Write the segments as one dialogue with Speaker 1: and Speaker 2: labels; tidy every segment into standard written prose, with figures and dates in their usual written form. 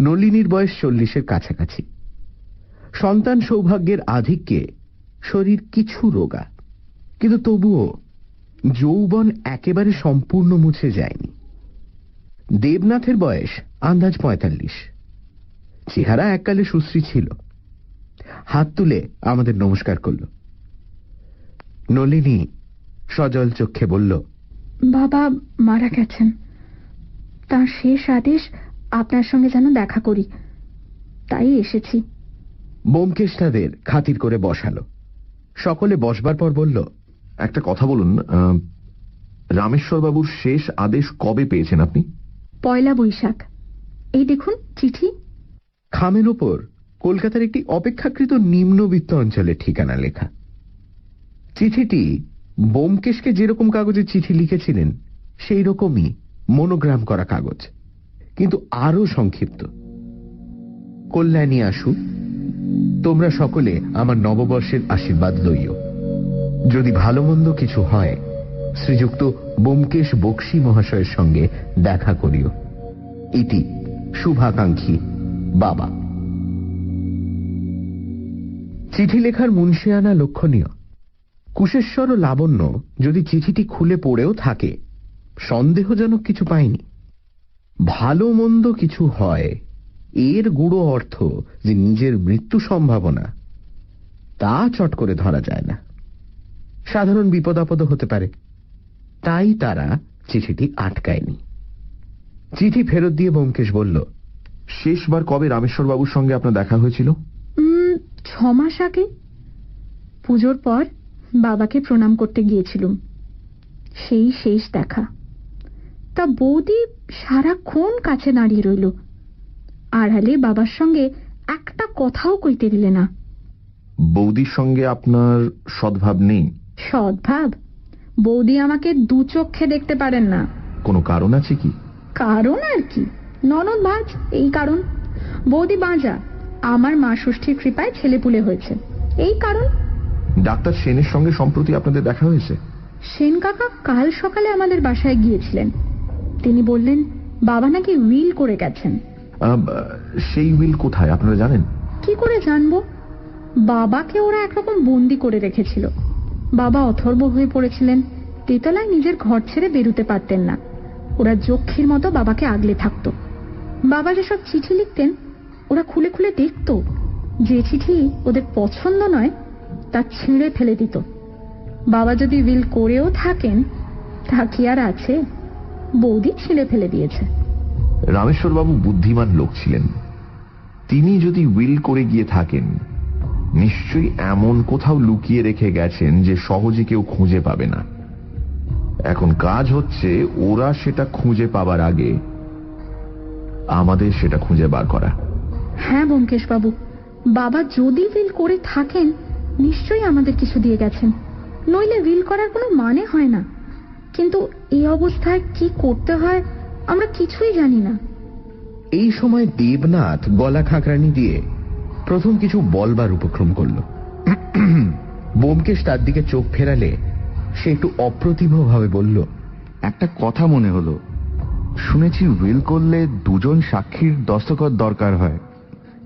Speaker 1: নলিনীর বয়স 40-এর কাছাকাছি। সন্তান সৌভাগ্যের আধিক্যে শরীর কিছু রোগা, কিন্তু তবুও যৌবন একেবারে সম্পূর্ণ মুছে যায়নি। দেবনাথের বয়স আন্দাজ 45। চেহারা এককালে সুশ্রী ছিল। হাত তুলে আমাদের নমস্কার করল। নলিনী সজল চক্ষে বলল,
Speaker 2: বাবা মারা গেছেন। তার শেষ আদেশ আপনার সঙ্গে যেন দেখা করি, তাই এসেছি।
Speaker 1: ব্যোমকেশ তাদের খাতির করে বসালো। সকলে বসবার পর বলল,
Speaker 3: একটা কথা বলুন, রামেশ্বর বাবুর শেষ আদেশ কবে পেয়েছেন আপনি?
Speaker 2: 1 বৈশাখ। এই দেখুন চিঠি।
Speaker 1: খামের ওপর কলকাতার একটি অপেক্ষাকৃত নিম্নবিত্ত অঞ্চলের ঠিকানা লেখা। চিঠিটি ব্যোমকেশকে যেরকম কাগজে চিঠি লিখেছিলেন সেই রকমই মনোগ্রাম করা কাগজ, কিন্তু আরো সংক্ষিপ্ত। কল্যাণী আসু, তোমরা সকলে আমার নববর্ষের আশীর্বাদ লইও। যদি ভালো মন্দ কিছু হয়, শ্রীযুক্ত ব্যোমকেশ বক্সী মহাশয়ের সঙ্গে দেখা করিও। ইতি শুভাকাঙ্ক্ষী বাবা। চিঠি লেখার মুন্সিয়ানা লক্ষণীয়। কুশেশ্বর ও লাবণ্য যদি চিঠিটি খুলে পড়েও থাকে, সন্দেহজনক কিছু পায়নি। ভালো মন্দ কিছু হয়, এর গূঢ় অর্থ যে নিজের মৃত্যু সম্ভাবনা, তা চট করে ধরা যায় না। সাধারণ বিপদ আপদ হতে পারে, তাই তারা চিঠিটি আটকায়নি। চিঠি ফেরত দিয়ে ব্যোমকেশ বলল,
Speaker 3: শেষবার কবে রামেশ্বর বাবুর সঙ্গে আপনার দেখা হয়েছিল?
Speaker 2: 6 মাস আগে। পুজোর পর বাবাকে প্রণাম করতে গিয়েছিলুম, সেই শেষ দেখা। তা বৌদি সারাক্ষণ কাছে দাঁড়িয়ে রইল, আড়ালে বাবার সঙ্গে একটা কথাও কইতে দিলে না।
Speaker 3: বৌদির সঙ্গে আপনার সদ্ভাব নেই?
Speaker 2: সদ্ভাব? বৌদি আমাকে 2 চোখে দেখতে পারেন না।
Speaker 3: কোনো কারণ আছে কি?
Speaker 2: কারণ আর কি, ননদ ভাজ, এই কারণ। বৌদি বাঁজা, আমার মা ষষ্ঠীর কৃপায় ছেলেপুলে হয়েছে, এই কারণ।
Speaker 3: ডাক্তার সেনের সঙ্গে সম্প্রতি আপনাদের দেখা হয়েছে?
Speaker 2: সেন কাকা কাল সকালে আমাদের বাসায় গিয়েছিলেন। তিনি বললেন বাবা নাকি উইল করে গেছেন।
Speaker 3: সেই উইল কোথায় আপনারা জানেন?
Speaker 2: কি করে জানবো? বাবাকে ওরা একরকম বন্দি করে রেখেছিল। বাবা অথর্ব হয়ে পড়েছিলেন, তেতলায় নিজের ঘর ছেড়ে বেরুতে পারতেন না। ওরা যক্ষীর মতো বাবাকে আগলে থাকতো। বাবা যেসব চিঠি লিখতেন ওরা খুলে খুলে দেখত, যে চিঠি ওদের পছন্দ নয় তা ছিঁড়ে ফেলে দিত। বাবা যদি উইল করেও থাকেন, তা কি আর আছে? বৌদি ছিঁড়ে ফেলে দিয়েছে।
Speaker 3: রামেশ্বর বাবু বুদ্ধিমান লোক ছিলেন। তিনি যদি উইল করে গিয়ে থাকেন, নিশ্চয়ই এমন কোথাও লুকিয়ে রেখে গেছেন যে সহজে কেউ খুঁজে পাবে না। এখন কাজ হচ্ছে ওরা সেটা খুঁজে পাবার আগে আমাদের সেটা খুঁজে বার করা।
Speaker 2: হ্যাঁ ব্যোমকেশ বাবু, বাবা যদি উইল করে থাকেন নিশ্চয়ই আমাদের কিছু দিয়ে গেছেন, নইলে উইল করার কোনো মানে হয় না। কিন্তু এই অবস্থায় কি করতে হয় আমরা কিছুই জানি না।
Speaker 1: এই সময় দেবনাথ গলা খাঁকরানি দিয়ে প্রথম কিছু বলবার উপক্রম করল। ব্যোমকেশ তার দিকে চোখ ফেরালে সে একটু অপ্রতিভ ভাবে বলল,
Speaker 4: একটা কথা মনে হলো, শুনেছি উইল করলে 2 জন সাক্ষীর দস্তখত দরকার হয়,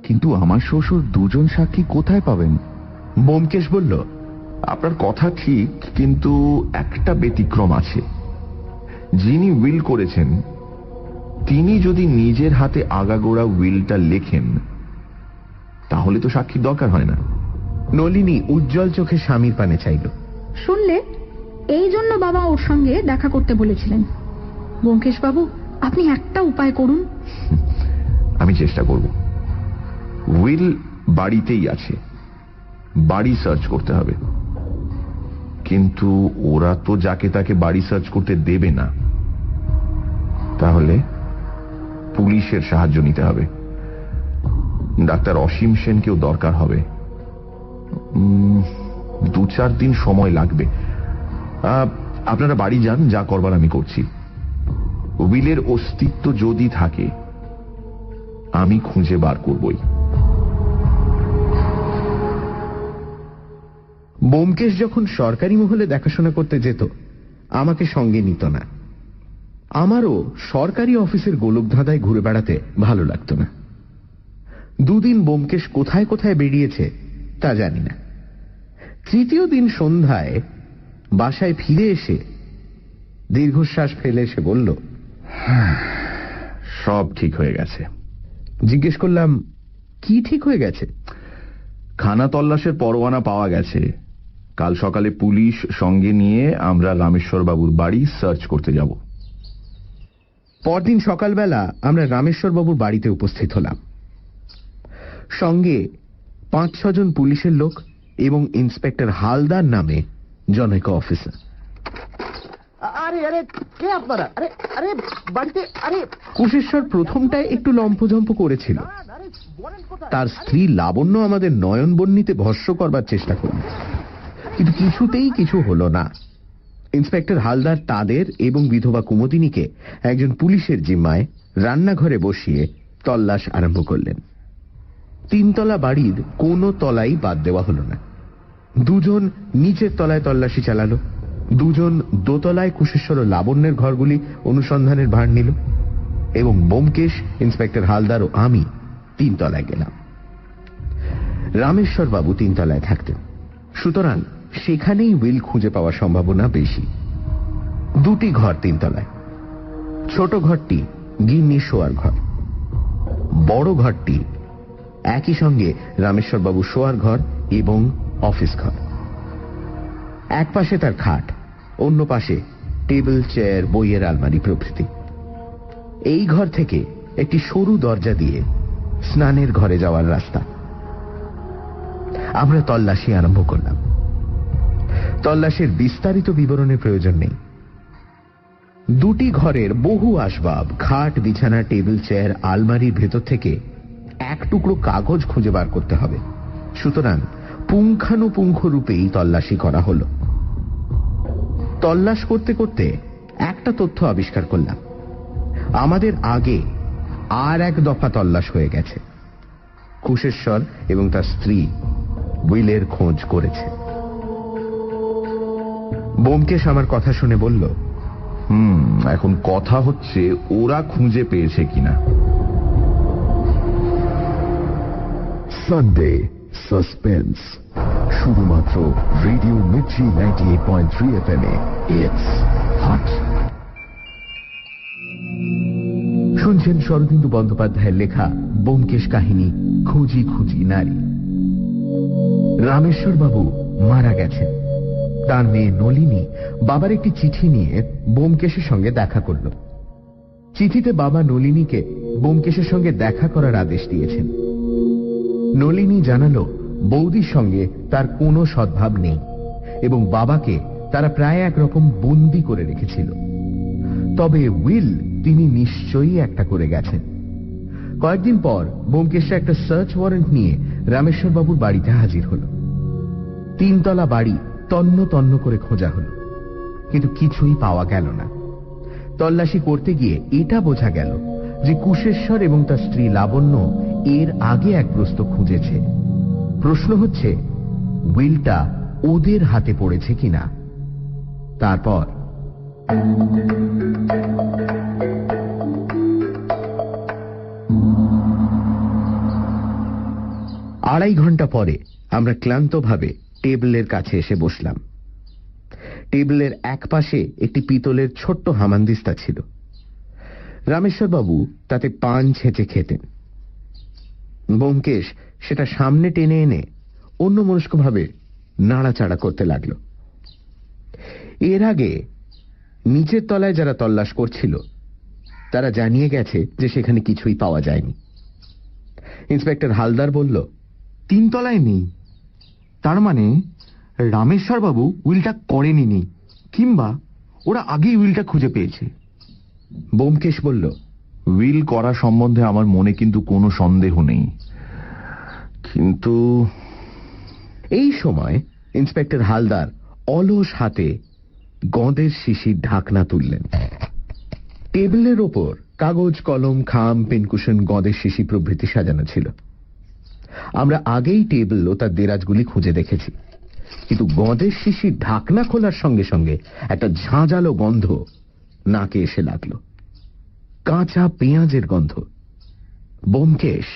Speaker 4: কিন্তু আমার শ্বশুর 2 জন সাক্ষী কোথায় পাবেন?
Speaker 1: ব্যোমকেশ বলল,
Speaker 3: আপনার কথা ঠিক, কিন্তু একটা ব্যতিক্রম আছে। যিনি উইল করেছেন তিনি যদি নিজের হাতে আগাগোড়া উইলটা লেখেন, তাহলে তো সাক্ষীর দরকার হয় না।
Speaker 1: নলিনী উজ্জ্বল চোখে স্বামীর পানে চাইল।
Speaker 2: শুনলে, এই জন্য বাবা ওর সঙ্গে দেখা করতে বলেছিলেন। ব্যোমকেশ বাবু, আপনি একটা উপায় করুন।
Speaker 3: আমি চেষ্টা করব। উইল বাড়িতেই আছে, বাড়ি সার্চ করতে হবে। কিন্তু ওরা তো যাকে তাকে বাড়ি সার্চ করতে দেবে না। তাহলে পুলিশের সাহায্য নিতে হবে। ডাক্তার অসীম সেনকেও দরকার হবে। 2-4 দিন সময় লাগবে। আপনারা বাড়ি যান, যা করবার আমি করছি। উইলের অস্তিত্ব যদি থাকে আমি খুঁজে বার করবই।
Speaker 1: ব্যোমকেশ যখন সরকারি মহলে দেখাশোনা করতে যেত, আমাকে সঙ্গে নিত না। আমারও সরকারি অফিসের গোলকধাঁধায় ঘুরে বেড়াতে ভালো লাগতো না। দুদিন ব্যোমকেশ কোথায় কোথায় বেরিয়েছে তা জানি না। তৃতীয় দিন সন্ধ্যায় বাসায় ফিরে এসে দীর্ঘশ্বাস ফেলে এসে বলল,
Speaker 3: সব ঠিক হয়ে গেছে।
Speaker 1: জিজ্ঞেস করলাম, কি ঠিক হয়ে গেছে?
Speaker 3: খানা তল্লাশের পরোয়ানা পাওয়া গেছে। কাল সকালে পুলিশ সঙ্গে নিয়ে আমরা রামেশ্বর বাবুর বাড়ি সার্চ করতে যাব।
Speaker 1: পরদিন সকালবেলা আমরা রামেশ্বর বাবুর বাড়িতে উপস্থিত হলাম। সঙ্গে 5-6 জন পুলিশের লোক এবং ইন্সপেক্টর হালদার নামে জনৈক অফিসার।
Speaker 5: আরে আরে কে আপনারা? আরে আরে বাড়িতে আরে
Speaker 1: কুশেশ্বর প্রথমটায় একটু লম্পঝম্প করেছিল।
Speaker 5: আরে বলেন কোথায়?
Speaker 1: তার স্ত্রী লাবণ্য আমাদের নয়নবন্যীতে ভস্য করবার চেষ্টা করল, কিন্তু কিছুতেই কিছু হলো না। ইন্সপেক্টর হালদার তাদের এবং বিধবা কুমুদিনীকে একজন পুলিশের জিম্মায় রান্নাঘরে বসিয়ে তল্লাশ আরম্ভ করলেন। 3 তলা বাড়ির কোনো তলাই বাদ দেওয়া হলো না। 2 জন নিচের তলায় তল্লাশি চালালো, 2 জন দোতলায় কুশেশ্বর ও লাবণ্যের ঘরগুলি অনুসন্ধানের ভার নিল, এবং ব্যোমকেশ, ইন্সপেক্টর হালদার ও আমি 3 তলায় গেলাম। রামেশ্বর বাবু 3 তলায় থাকতেন, সুতরাং সেখানেই উইল খুঁজে পাওয়ার সম্ভাবনা বেশি। 2টি ঘর 3 তলায়। ছোট ঘরটি গিন্নি শোয়ার ঘর, বড় ঘরটি একই সঙ্গে রামেশ্বর বাবু শোয়ার ঘর এবং অফিস ঘর। এক পাশে তার খাট, অন্য পাশে টেবিল, চেয়ার, বইয়ের আলমারি প্রভৃতি। এই ঘর থেকে একটি সরু দরজা দিয়ে স্নানের ঘরে যাওয়ার রাস্তা। আমরা তল্লাশি আরম্ভ করলাম। তল্লাশের বিস্তারিত বিবরণের প্রয়োজন নেই। 2টি ঘরের বহু আসবাব, খাট, বিছানা, টেবিল, চেয়ার, আলমারির ভেতর থেকে এক টুকরো কাগজ খুঁজে বার করতে হবে। সুতরাং পুঙ্খানুপুঙ্খ রূপেই তল্লাশি করা হলো। তল্লাশ করতে করতে একটা তথ্য আবিষ্কার করলাম। আমাদের আগে আর এক দফা তল্লাশ হয়ে গেছে। কুশেশ্বর এবং তার স্ত্রী উইলের খোঁজ করেছে। ব্যোমকেশ আমার কথা শুনে বলল,
Speaker 3: এখন কথা হচ্ছে ওরা খুঁজে পেয়েছে কিনা।
Speaker 6: সানডে সাসপেন্স, শুধুমাত্র radio Mirchi 98.3 FM A. It's hot.
Speaker 1: শুনছেন শরদিন্দু বন্দ্যোপাধ্যায়ের লেখা ব্যোমকেশ কাহিনী খুঁজি খুঁজি নারী। রামেশ্বর বাবু মারা গেছেন। তার মেয়ে নলিনী বাবার একটি চিঠি নিয়ে ব্যোমকেশের সঙ্গে দেখা করল। চিঠিতে বাবা নলিনীকে ব্যোমকেশের সঙ্গে দেখা করার আদেশ দিয়েছেন। নলিনী জানালো বৌদির সঙ্গে তার কোনো সদ্ভাব নেই এবং বাবাকে তারা প্রায় একরকম বন্দি করে রেখেছিল। তবে উইল তিনি নিশ্চয়ই একটা করে গেছেন। কয়েকদিন পর ব্যোমকেশরা একটা সার্চ ওয়ারেন্ট নিয়ে রামেশ্বর বাবুর বাড়িতে হাজির হল। 3 তলা বাড়ি তন্ন তন্ন করে খোঁজা হল, কিন্তু কিছুই পাওয়া গেল না। তল্লাশি করতে গিয়ে এটা বোঝা গেল যে কুশেশ্বর এবং তার স্ত্রী লাবণ্য এর আগে এক প্রস্ত খুঁজেছে। প্রশ্ন হচ্ছে উইলটা ওদের হাতে পড়েছে কিনা। তারপর আড়াই ঘন্টা পরে আমরা ক্লান্তভাবে টেবিলের কাছে এসে বসলাম। টেবিলের এক পাশে একটি পিতলের ছোট্ট হামানদিস্তা ছিল। রামেশ্বর বাবু তাতে পান ছেঁচে খেতেন। ব্যোমকেশ সেটা সামনে টেনে এনে অন্যমনস্কভাবে নাড়াচাড়া করতে লাগলো। এর আগে নিচের তলায় যারা তল্লাশ করছিল তারা জানিয়ে গেছে যে সেখানে কিছুই পাওয়া যায়নি। ইন্সপেক্টর হালদার বলল,
Speaker 4: 3 তলায় নেই, তার মানে রামেশ্বর বাবু উইলটা করেনি, কিংবা ওরা আগেই উইলটা খুঁজে পেয়েছে।
Speaker 1: ব্যোমকেশ বলল,
Speaker 3: উইল করা সম্বন্ধে আমার মনে কিন্তু কোনো সন্দেহ নেই, কিন্তু
Speaker 1: এই সময় ইন্সপেক্টর হালদার অলস হাতে গঁদের শিশির ঢাকনা তুললেন। টেবিলের ওপর কাগজ, কলম, খাম, পেনকুশন, গঁদের শিশি প্রভৃতি সাজানো ছিল। আমরা আগেই টেবিল ও তার দেরাজগুলি খুঁজে দেখেছি, কিন্তু গঁদের শিশির ঢাকনা খোলার সঙ্গে সঙ্গে একটা ঝাঁঝালো গন্ধ নাকে এসে লাগলো। কাঁচা পেঁয়াজের গন্ধ। ব্যোমকেশ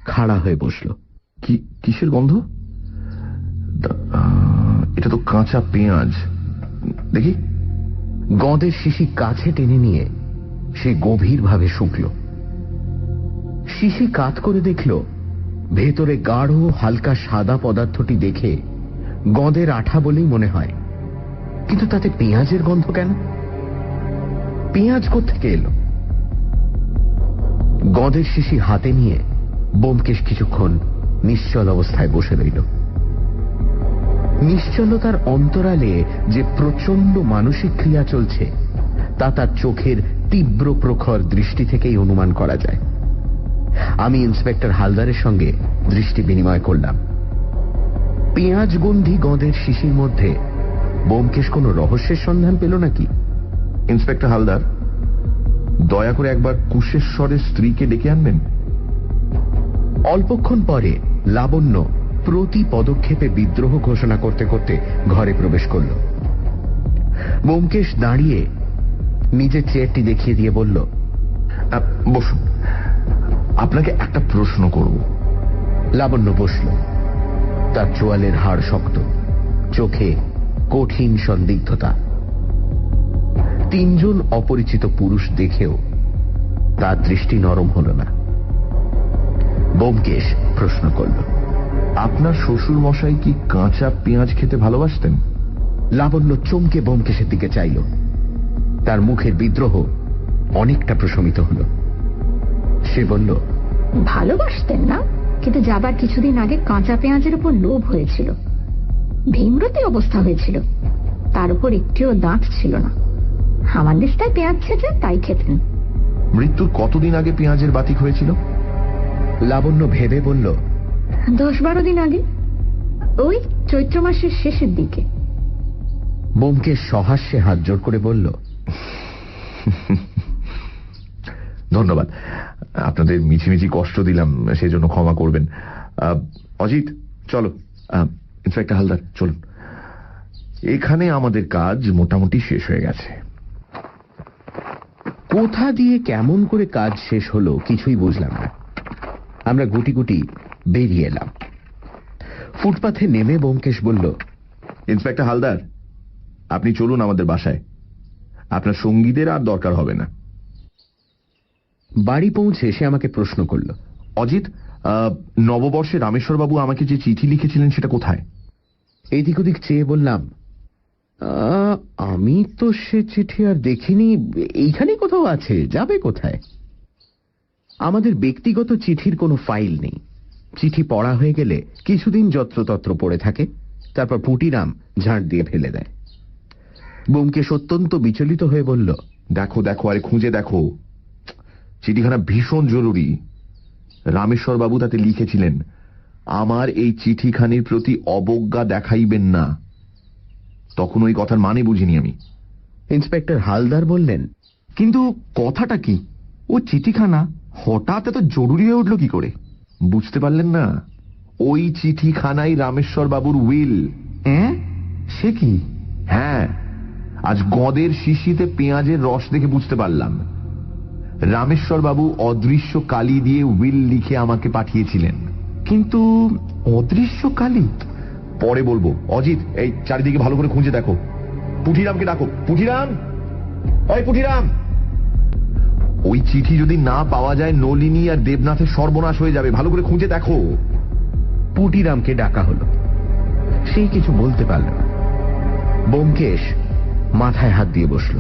Speaker 1: খাড়া হয়ে বসল।
Speaker 3: কিসের গন্ধ? এটা তো কাঁচা পেঁয়াজ। দেখি।
Speaker 1: গঁদের শিশি কাছে টেনে নিয়ে সে গভীরভাবে শুকল। শিশি কাত করে দেখল ভেতরে গাঢ় হালকা সাদা পদার্থটি দেখে গঁদের আঠা বলেই মনে হয়, কিন্তু তাতে পেঁয়াজের গন্ধ কেন? পেঁয়াজ কোত্থেকে এলো? গঁদের শিশি হাতে নিয়ে ব্যোমকেশ কিছুক্ষণ নিশ্চল অবস্থায় বসে রইল। নিশ্চলতার অন্তরালে যে প্রচন্ড মানসিক ক্রিয়া চলছে তা তার চোখের তীব্র প্রখর দৃষ্টি থেকেই অনুমান করা যায়। আমি ইন্সপেক্টর হালদারের সঙ্গে দৃষ্টি বিনিময় করলাম। পেঁয়াজ গন্ধি গঁদের শিশির মধ্যে ব্যোমকেশ কোনো রহস্যের সন্ধান পেল নাকি?
Speaker 3: ইন্সপেক্টর হালদার, দয়া করে একবার কুশেশ্বরের স্ত্রীকে ডেকে আনবেন।
Speaker 1: অল্পক্ষণ পরে লাবণ্য প্রতি পদক্ষেপে বিদ্রোহ ঘোষণা করতে করতে ঘরে প্রবেশ করল। ব্যোমকেশ দাঁড়িয়ে নিজের চেয়ারটি দেখিয়ে দিয়ে বলল,
Speaker 3: বসুন, আপনাকে একটা প্রশ্ন করব।
Speaker 1: লাবণ্য বসল। তার চোয়ালের হাড় শক্ত, চোখে কঠিন সন্দিগ্ধতা। তিনজন অপরিচিত পুরুষ দেখেও তার দৃষ্টি নরম হল না। ব্যোমকেশ প্রশ্ন করল,
Speaker 3: আপনার শ্বশুর মশাই কি কাঁচা পেঁয়াজ খেতে ভালোবাসতেন?
Speaker 1: লাবণ্য চমকে ব্যোমকেশের দিকে চাইল। তার মুখের বিদ্রোহ অনেকটা প্রশমিত হল। সে বলল,
Speaker 2: ভালোবাসতেন না, কিন্তু যাবার কিছুদিন আগে কাঁচা পেঁয়াজের উপর লোভ হয়েছিল। ভীমরতি অবস্থা হয়েছিল, তার উপর একটিও দাঁত ছিল না। আমার দেশটায় পেঁয়াজ ছেঁচে তাই খেতেন।
Speaker 3: মৃত্যুর কতদিন আগে পেঁয়াজের বাতিক হয়েছিল?
Speaker 1: লাবণ্য ভেবে বলল,
Speaker 2: 10-12 দিন আগে, ওই চৈত্র মাসের শেষের দিকে।
Speaker 1: ব্যোমকেশ সহাস্যে হাত জোর করে বলল,
Speaker 3: ধন্যবাদ। আপনাদের মিছিমিছি কষ্ট দিলাম, সেজন্য ক্ষমা করবেন। অজিত, চলো। ইন্সপেক্টর হালদার, চলুন। এখানে আমাদের কাজ মোটামুটি শেষ হয়ে গেছে।
Speaker 1: কোথা দিয়ে কেমন করে কাজ শেষ হলো কিছুই বুঝলাম না। আমরা গুটি গুটি বেরিয়ে এলাম। ফুটপাথে নেমে ব্যোমকেশ বলল,
Speaker 3: ইন্সপেক্টর হালদার, আপনি চলুন আমাদের বাসায়। আপনার সঙ্গীদের আর দরকার হবে না।
Speaker 1: বাড়ি পৌঁছে সে আমাকে প্রশ্ন করল,
Speaker 3: অজিত, নববর্ষে রামেশ্বরবাবু আমাকে যে চিঠি লিখেছিলেন সেটা কোথায়?
Speaker 1: এদিক ওদিক চেয়ে বললাম, আমি তো সে চিঠি আর দেখিনি। এইখানে কোথাও আছে, যাবে কোথায়? আমাদের ব্যক্তিগত চিঠির কোনো ফাইল নেই। চিঠি পড়া হয়ে গেলে কিছুদিন যত্রতত্র পড়ে থাকে, তারপর পুটিরাম ঝাঁট দিয়ে ফেলে দেয়। ব্যোমকেশ অত্যন্ত বিচলিত হয়ে বলল,
Speaker 3: দেখো দেখো, আরে খুঁজে দেখো, চিঠিখানা ভীষণ জরুরি। রামেশ্বরবাবু তাতে লিখেছিলেন, আমার এই চিঠিখানির প্রতি অবজ্ঞা দেখাইবেন না। তখন ওই কথার মানে বুঝিনি আমি।
Speaker 1: ইন্সপেক্টর হালদার বললেন,
Speaker 4: কিন্তু কথাটা কি? ও চিঠিখানা হঠাৎ এত জরুরি হয়ে উঠল কি করে?
Speaker 3: বুঝতে পারলেন না? ওই চিঠিখানাই রামেশ্বরবাবুর উইল।
Speaker 4: সে কি?
Speaker 3: হ্যাঁ, আজ গঁদের শিশিতে পেঁয়াজের রস দেখে বুঝতে পারলাম। রামেশ্বরবাবু অদৃশ্য কালি দিয়ে উইল লিখে আমাকে পাঠিয়েছিলেন।
Speaker 4: কিন্তু অদৃশ্য কালি?
Speaker 3: পরে বলবো। অজিত, এই চারিদিকে ভালো করে খুঁজে দেখো। পুঠিরামকে ডাকো। পুঠিরাম, ওই পুঠিরাম। ওই চিঠি যদি না পাওয়া যায়, নলিনী আর দেবনাথের সর্বনাশ হয়ে যাবে। ভালো করে খুঁজে দেখো।
Speaker 1: পুটিরামকে ডাকা হলো। সেই কিছু বলতে পারল না। ব্যোমকেশ মাথায় হাত দিয়ে বসল।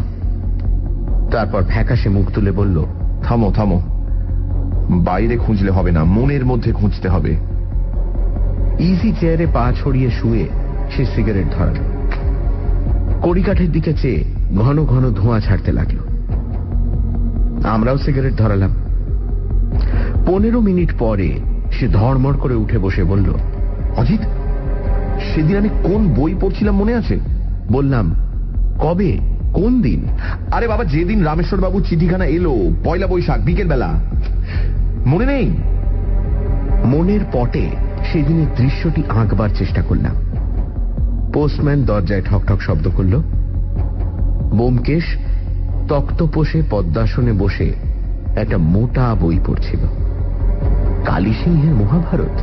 Speaker 1: তারপর ফ্যাকাশে মুখ তুলে বলল,
Speaker 3: থামো থামো, বাইরে খুঁজলে হবে না, মনের মধ্যে খুঁজতে হবে।
Speaker 1: ইজি চেয়ারে পা ছড়িয়ে শুয়ে সে সিগারেট ধরাল। কড়িকাঠের দিকে চেয়ে ঘন ঘন ধোঁয়া ছাড়তে লাগল। আমরাও সিগারেট ধরালাম। 15 মিনিট পরে সে ধড়মড় করে উঠে বসে বলল,
Speaker 3: অজিত, সেদিন আমি কোন বই পড়ছিলাম মনে আছে?
Speaker 1: বললাম, কবে, কোন দিন?
Speaker 3: আরে বাবা, যেদিন রামেশ্বরবাবু চিঠিখানা এলো, পয়লা বৈশাখ বিকেল বেলা, মনে নেই?
Speaker 1: মনের পটে সেদিনের দৃশ্যটি আঁকবার চেষ্টা করলাম। পোস্টম্যান দরজায় ঠকঠক শব্দ করল। ব্যোমকেশ তক্তপোষে পদ্মাসনে বসে একটা মোটা বই পড়ছিল। কালী সিংহের মহাভারত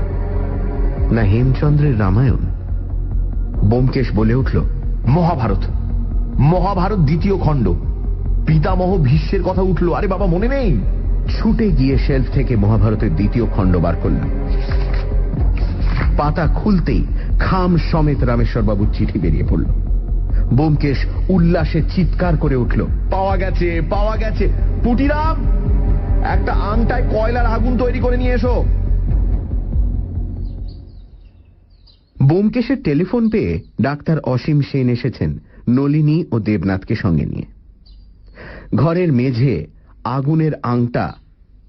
Speaker 1: না হেমচন্দ্রের রামায়ণ? ব্যোমকেশ বলে উঠল,
Speaker 3: মহাভারত, মহাভারত দ্বিতীয় খণ্ড, পিতামহ ভীষ্মের কথা উঠল। আরে বাবা, মনে নেই?
Speaker 1: ছুটে গিয়ে শেলফ থেকে মহাভারতের দ্বিতীয় খণ্ড বার করলাম। পাতা খুলতেই খাম সমেত রামেশ্বরবাবুর চিঠি বেরিয়ে পড়ল। ব্যোমকেশ উল্লাসে চিৎকার করে উঠল,
Speaker 3: পাওয়া গেছে, পাওয়া গেছে! পুটিরাম, একটা আংটায় কয়লার আগুন তৈরি করে নিয়ে এসো।
Speaker 1: ব্যোমকেশের টেলিফোন পেয়ে ডাক্তার অসীম সেন এসেছেন নলিনী ও দেবনাথকে সঙ্গে নিয়ে। ঘরের মেঝে আগুনের আংটা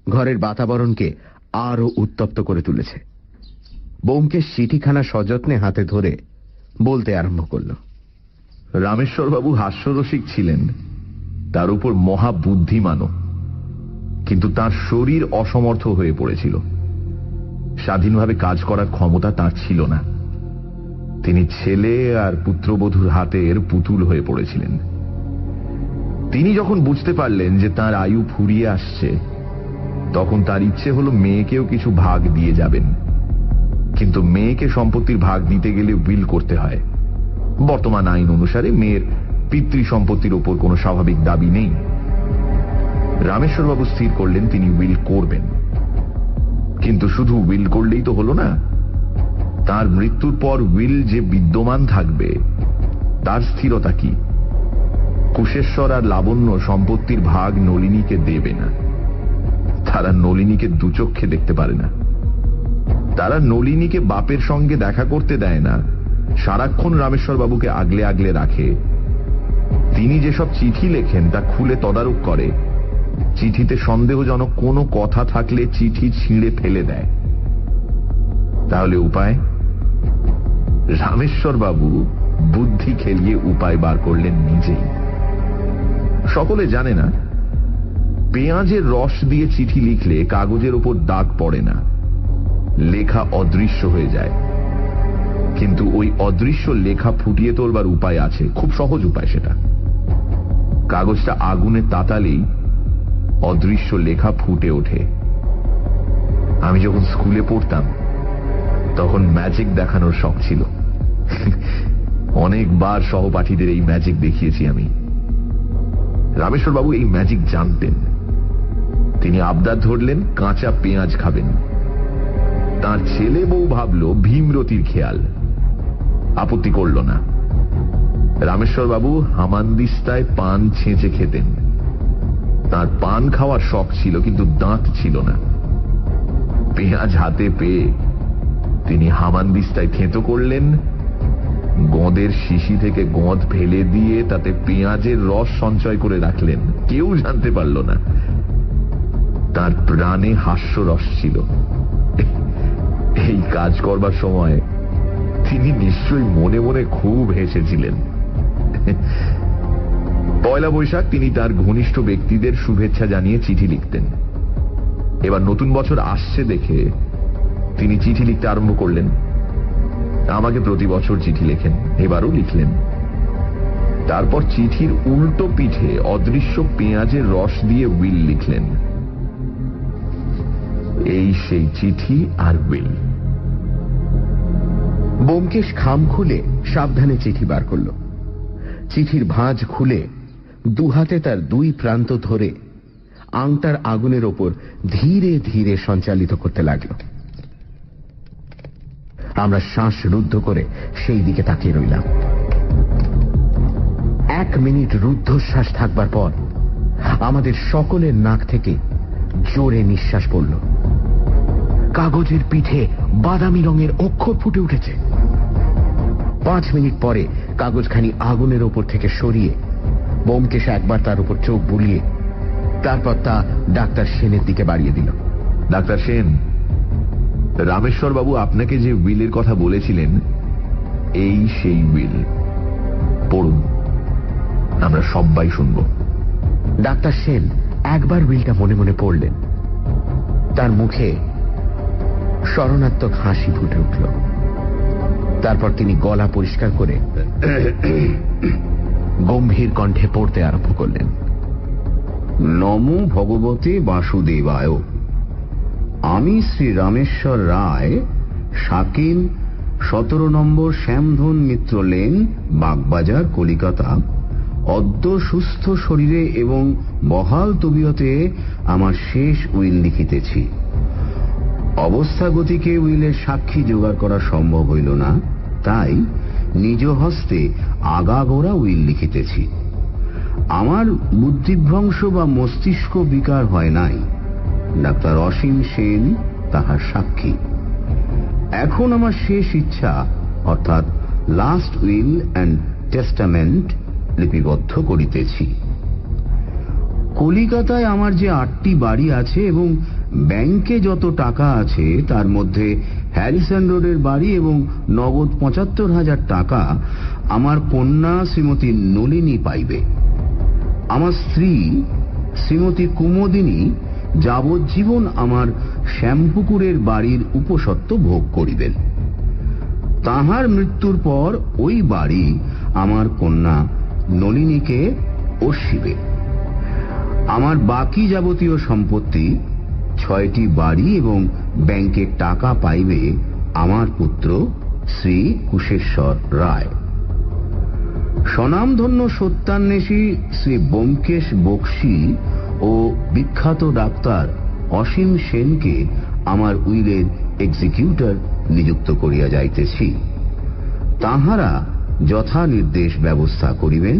Speaker 1: ঘরের বাতাবরণকে আরো উত্তপ্ত করে তুলেছে। ব্যোমকেশ চিঠিখানা সযত্নে হাতে ধরে বলতে আরম্ভ করল।
Speaker 3: রামেশ্বরবাবু হাস্যরসিক ছিলেন, তার উপর মহাবুদ্ধিমানও, কিন্তু তার শরীর অসমর্থ হয়ে পড়েছিল। স্বাধীনভাবে কাজ করার ক্ষমতা তার ছিল না। তিনি ছেলে আর পুত্রবধূর হাতের পুতুল হয়ে পড়েছিলেন। তিনি যখন বুঝতে পারলেন যে তার আয়ু ফুরিয়ে আসছে, তখন তার ইচ্ছে হলো মেয়েকেও কিছু ভাগ দিয়ে যাবেন। কিন্তু মেয়েকে সম্পত্তির ভাগ দিতে গেলে উইল করতে হয়। বর্তমান আইন অনুসারে মেয়ের পিতৃ সম্পত্তির ওপর কোনো স্বাভাবিক দাবি নেই। রামেশ্বরবাবু স্থির করলেন তিনি উইল করবেন। কিন্তু শুধু উইল করলেই তো হলো না, তার মৃত্যুর পর উইল যে বিদ্যমান থাকবে তার স্থিরতা কি? কুশেশ্বর আর লাবণ্য সম্পত্তির ভাগ নলিনীকে দেবে না। তারা নলিনীকে দুচক্ষে দেখতে পারে না। তারা নলিনীকে বাপের সঙ্গে দেখা করতে দেয় না, সারাক্ষণ রামেশ্বরবাবুকে আগলে আগলে রাখে। তিনি যেসব চিঠি লেখেন তা খুলে তদারক করে। চিঠিতে সন্দেহজনক কোনো কথা থাকলে চিঠি ছিঁড়ে ফেলে দেয়। তাহলে উপায়? রামেশ্বরবাবু বুদ্ধি খেলিয়ে উপায় বার করলেন নিজেই। সকলে জানে না, পেঁয়াজের রস দিয়ে চিঠি লিখলে কাগজের উপর দাগ পড়ে না, লেখা অদৃশ্য হয়ে যায়। কিন্তু ওই অদৃশ্য লেখা ফুটিয়ে তোলবার উপায় আছে, খুব সহজ উপায়। সেটা কাগজটা আগুনে তাতালেই অদৃশ্য লেখা ফুটে ওঠে। আমি যখন স্কুলে পড়তাম তখন ম্যাজিক দেখানোর শখ ছিল। অনেকবার সহপাঠীদের এই ম্যাজিক দেখিয়েছি আমি। রামেশ্বরবাবু এই ম্যাজিক জানতেন। তিনি আবদার ধরলেন কাঁচা পেঁয়াজ খাবেন। তার ছেলে বউ ভাবল ভীমরতির খেয়াল, আপত্তি করল না। রামেশ্বরবাবু হামানদিস্তায় পান ছেঁচে খেতেন। তার পান খাওয়ার শখ ছিল, কিন্তু দাঁত ছিল না। পেঁয়াজ হাতে পেয়ে তিনি হামানদিস্তায় থেঁতো করলেন, গঁদের শিশি থেকে গঁদ ফেলে দিয়ে তাতে পেঁয়াজের রস সঞ্চয় করে রাখলেন। কেউ জানতে পারল না। তার প্রাণে হাস্যরস ছিল। এই কাজ করবার সময় তিনি নিশ্চয়ই মনে মনে খুব হেসেছিলেন। পয়লা বৈশাখ তিনি তার ঘনিষ্ঠ ব্যক্তিদের শুভেচ্ছা জানিয়ে চিঠি লিখতেন। এবার নতুন বছর আসছে দেখে তিনি চিঠি লিখতে আরম্ভ করলেন। আমাকে প্রতি বছর চিঠি লেখেন, এবারও লিখলেন। তারপর চিঠির উল্টো পিঠে অদৃশ্য পেঁয়াজের রস দিয়ে উইল লিখলেন। এই সেই চিঠি আর উইল।
Speaker 1: ব্যোমকেশ খাম খুলে সাবধানে চিঠি বার করল। চিঠির ভাঁজ খুলে দুহাতে তার দুই প্রান্ত ধরে আংটার আগুনের ওপর ধীরে ধীরে সঞ্চালিত করতে লাগল। আমরা শ্বাস রুদ্ধ করে সেই দিকে তাকিয়ে রইলাম। 1 মিনিট রুদ্ধশ্বাস থাকবার পর আমাদের সকলের নাক থেকে জোরে নিঃশ্বাস পড়ল। কাগজের পিঠে বাদামি রঙের অক্ষর ফুটে উঠেছে। 5 মিনিট পরে কাগজখানি আগুনের ওপর থেকে সরিয়ে ব্যোমকেশ একবার তার উপর চোখ বুলিয়ে তারপর তা ডাক্তার সেনের দিকে বাড়িয়ে দিল।
Speaker 3: ডাক্তার সেন, রামেশ্বরবাবু আপনাকে যে উইলের কথা বলেছিলেন, এই সেই উইল। পড়ুন, আমরা সবাই শুনব।
Speaker 1: ডাক্তার সেন একবার উইলটা মনে মনে পড়লেন। তার মুখে শরণাত্মক হাসি ফুটে উঠল। তারপর তিনি গলা পরিষ্কার করে গম্ভীর কণ্ঠে পড়তে আরম্ভ করলেন।
Speaker 6: নমো ভগবতে বাসুদেবায়।
Speaker 7: আমি শ্রী রামেশ্বর রায়, শাকিল, 17 নম্বর শ্যামধন মিত্র লেন, বাগবাজার, কলিকাতা, অদ্য সুস্থ শরীরে এবং বহাল তবিয়তে আমার শেষ উইল লিখিতেছি। অবস্থা গতিকে উইলের সাক্ষী জোগাড় করা সম্ভব হইল না, তাই নিজ হস্তে আগাগোড়া উইল লিখিতেছি। আমার বুদ্ধিভ্রংশ বা মস্তিষ্ক বিকার হয় নাই। ডাক্তার অসীম সেন তাহার সাক্ষী। এখন আমার শেষ ইচ্ছা অর্থাৎ লাস্ট উইল অ্যান্ড টেস্টামেন্ট লিপিবদ্ধ করিতেছি। কলিকাতায় আমার যে 8টি বাড়ি আছে এবং ব্যাংকে যত টাকা আছে তার মধ্যে হ্যারিসন রোডের বাড়ি এবং নগদ 75,000 টাকা আমার কন্যা শ্রীমতী নলিনী পাইবে। আমার স্ত্রী শ্রীমতী কুমোদিনী যাবজ্জীবন আমার শ্যামপুকুরের বাড়ির উপসত্ত্ব ভোগ করিবেন। তাহার মৃত্যুর পর ওই বাড়ি আমার কন্যা নলিনীকে অর্ষিবে। আমার বাকি যাবতীয় সম্পত্তি 6টি বাড়ি এবং ব্যাংকে টাকা পাইবে আমার পুত্র শ্রী কুশেশ্বর রায়। স্বনামধন্য সত্যান্বেষী শ্রী ব্যোমকেশ বক্সী ও বিখ্যাত ডাক্তার অসীম সেনকে আমার উইলের এক্সিকিউটর নিযুক্ত করিয়া যাইতেছি। তাহারা যথা নির্দেশ ব্যবস্থা করিবেন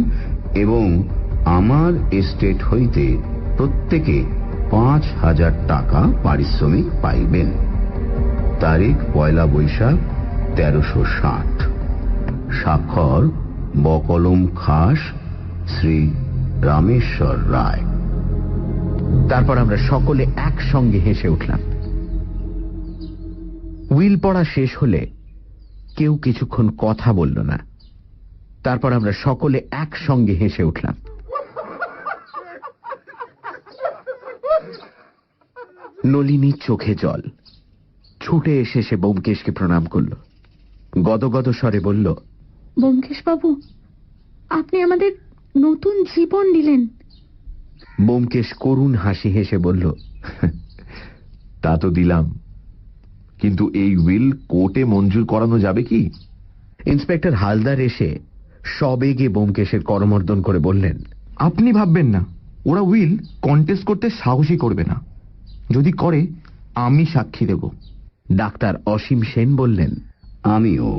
Speaker 7: এবং আমার এস্টেট হইতে প্রত্যেকে 5,000 টাকা পারিশ্রমিক পাইবেন। তারিখ 1 বৈশাখ 1360। স্বাক্ষর বকলম খাস শ্রী রামেশ্বর রায়।
Speaker 1: তারপর আমরা সকলে একসঙ্গে হেসে উঠলাম। উইল পড়া শেষ হলে কেউ কিছুক্ষণ কথা বলল না। তারপর আমরা সকলে একসঙ্গে হেসে উঠলাম। নলিনীর চোখে জল। ছুটে এসে সে ব্যোমকেশকে প্রণাম করল। গদগদ স্বরে বলল,
Speaker 2: ব্যোমকেশ বাবু, আপনি আমাদের নতুন জীবন দিলেন।
Speaker 1: ব্যোমকেশ করুণ হাসি হেসে বলল,
Speaker 3: তা তো দিলাম, কিন্তু এই উইল কোর্টে মঞ্জুর করানো যাবে কি?
Speaker 1: ইন্সপেক্টর হালদার এসে সবেগে ব্যোমকেশের করমর্দন করে বললেন,
Speaker 4: আপনি ভাববেন না ওরা উইল কন্টেস্ট করতে সাহসী করবে না। যদি করে আমি সাক্ষী দেব।
Speaker 1: ডাক্তার অসীম সেন বললেন,
Speaker 7: আমিও।